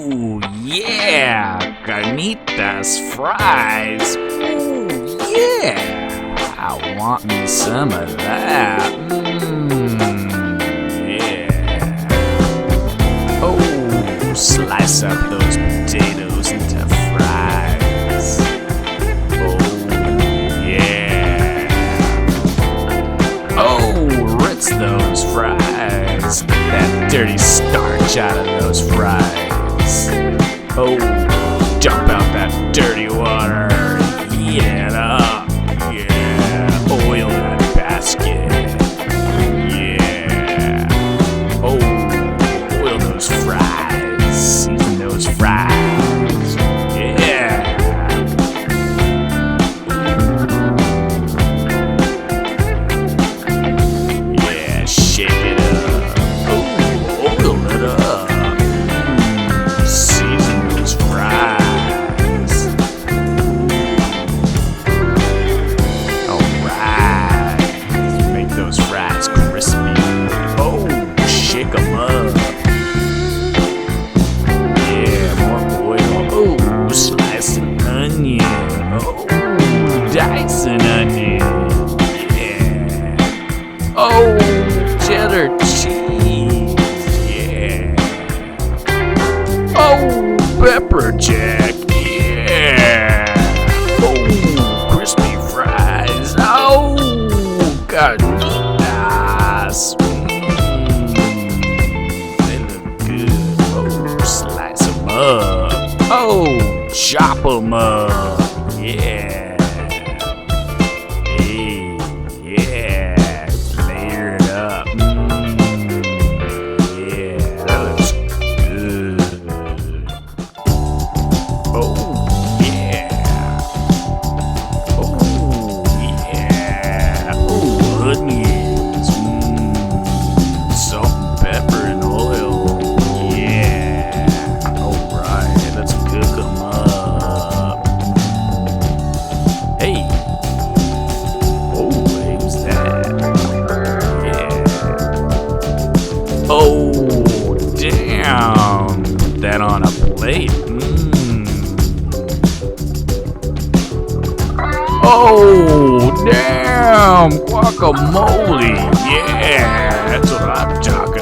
Ooh, yeah! Carnitas fries! Ooh, yeah! I want me some of that. Yeah. Oh, slice up those potatoes into fries. Oh, yeah. Oh, rinse those fries. Get that dirty starch out of those fries. Oh, dump out that dirty water. Heat it up. Yeah. Oil that basket. Yeah. Oh, oil those fries. Season those fries. Yeah. Yeah, shake it up. Oh, oil it up. Season those fries. Alright. Make those fries crispy. Oh, shake them up. Yeah, more oil. Oh, slice an onion. Oh, dice an onion. Yeah. Oh, cheddar cheese. Yeah. Oh, pepper jack. Yeah. Oh, crispy fries. Oh, Carnitas. They look good. Oh, slice them up. Oh, chop them up. Yeah. Hey, yeah. Layer it up. Yeah, that looks good. Oh, yeah. Oh, yeah. Oh, onions. Salt and pepper and oil. Yeah. Alright, let's cook them up. Hey. Oh, who's that? Yeah. Oh, damn. Put that on a plate. Oh, damn. Guacamole. Yeah, that's what I'm talking